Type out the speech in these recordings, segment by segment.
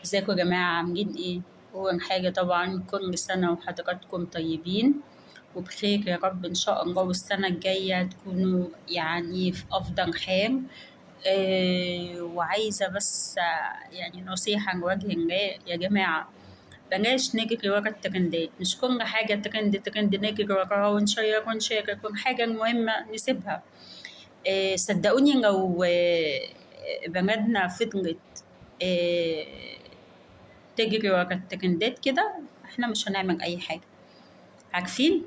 ازيكم يا جماعة عاملين ايه؟ أول حاجة طبعا كل سنة وحضراتكم طيبين وبخير يا رب إن شاء الله، والسنة الجاية تكونوا يعني في أفضل حال. وعايزة بس يعني نصيحة لوجه الله يا جماعة، بلاش نجري ورا الترندات. مش كل حاجة ترند نجري وراها ونشير ونشارك، كل حاجة المهمة نسيبها. صدقوني لو بلدنا فضلت آه، تجري ورا الترندات كده، احنا مش هنعمل اي حاجة. عارفين،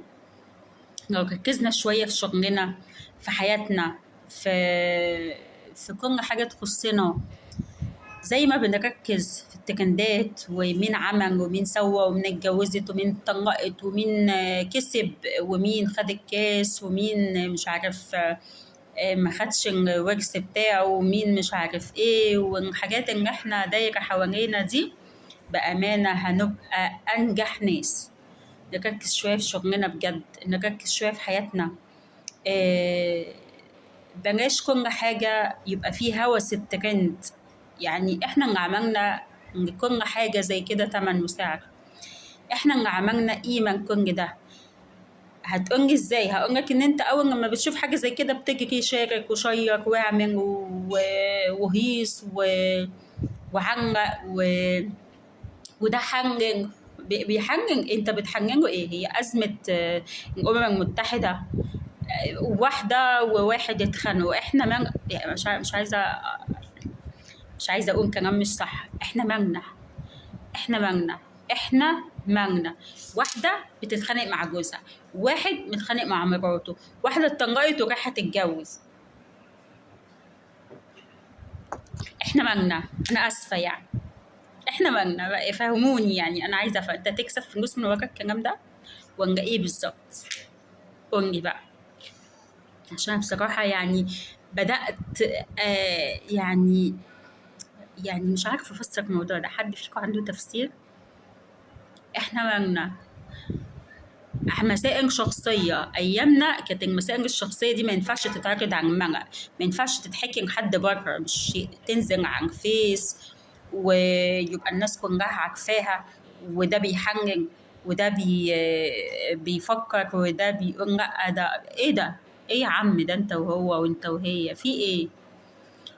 لو ركزنا شوية في شغلنا، في حياتنا، في كل حاجة تخصنا، زي ما بنركز في الترندات ومين عمل ومين سوى ومين اتجوزت ومين اتطلقت ومين كسب ومين خد الكاس ومين مش عارف ما خدش الورث بتاعه ومين مش عارف ايه، والحاجات اللي احنا دايرة حوالينا دي، بأمانة هنبقى أنجح ناس. نركز شوية في شغلنا بجد، نركز شوية في حياتنا. إيه، بلاش كل حاجة يبقى فيه هوس الترند. يعني احنا اللي عملنا لكل حاجة زي كده تمن وسعر، احنا اللي عملنا قيمة لكل ده. هتقولي ازاي؟ هقولك ان انت اول لما بتشوف حاجة زي كده بتجري شارك وشير واعمل وهيص وعلق وده حنجن. بيحنجن، انت بتحنجنه ايه؟ هي ازمه الامم المتحده واحده وواحد اتخانقوا. احنا يعني مش عايزه اقول كلام مش صح. احنا مالنا. واحده بتتخانق مع جوزها، واحد متخانق مع مراته، واحده اتطلقت ورايحه تتجوز. احنا مالنا؟ انا اسفه يعني، احنا مالنا بقى؟ فهموني يعني، انا عايزه انت تكسب فلوس من ورا الكلام ده ولا ايه بالظبط؟ قولي بقى، عشان بصراحة يعني بدأت يعني مش عارفة أفسر الموضوع ده. حد فيكم عنده تفسير؟ إحنا مالنا؟ مسائل شخصية. أيامنا كانت المسائل الشخصية دي ما ينفعش تتعرض على الملأ، ما ينفعش تتحكي لحد بره، مش تنزل على الفيس ويبقى الناس كلها عارفاها، وده بيحنج وده بيفكر وده بيقول لأ. ده إيه ده؟ إيه يا عم؟ ده أنت وهو وأنت وهي في إيه؟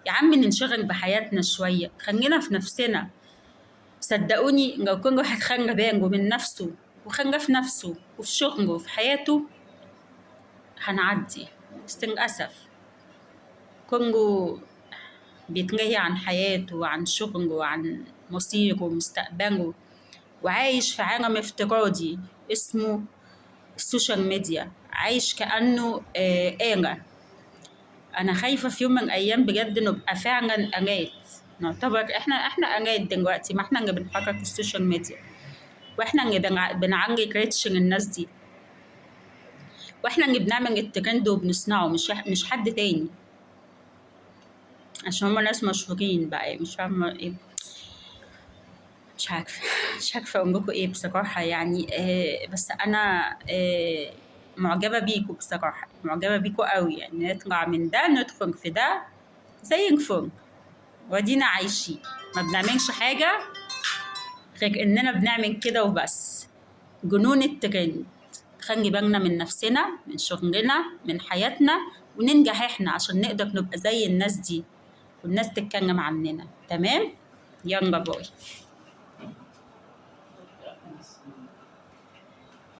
يا عم ننشغل بحياتنا شوية، خلينا في نفسنا. صدقوني لو كل واحد خلى باله من نفسه وخلى في نفسه وفي شغله وفي حياته هنعدي. بس للأسف كله بيتلهي عن حياته وعن شغله وعن مصيره ومستقبله، وعايش في عالم افتراضي اسمه السوشيال ميديا، عايش كأنه آلة. أنا خايفة في يوم من الأيام بجد نبقى فعلا آلات، نعتبر احنا آلات دلوقتي. ما احنا اللي بنحرك السوشيال ميديا، واحنا اللي بنعلي ريتش للناس دي، واحنا اللي بنعمل الترند وبنصنعه، مش حد تاني، عشان هما ناس مشهورين بقى. مش فاهمة ايه، مش عارفة اقول لكم ايه بصراحة يعني. بس انا معجبة بيكم بصراحة، معجبة بيكم قوي. يعني نطلع من ده ندخل في ده زي الفل، ودينا عايشين ما بنعملش حاجة غير اننا بنعمل كده وبس. جنون الترند. خلي بالنا من نفسنا، من شغلنا، من حياتنا، وننجح احنا عشان نقدر نبقى زي الناس دي والناس تتكلم عننا. تمام؟ يلا باي.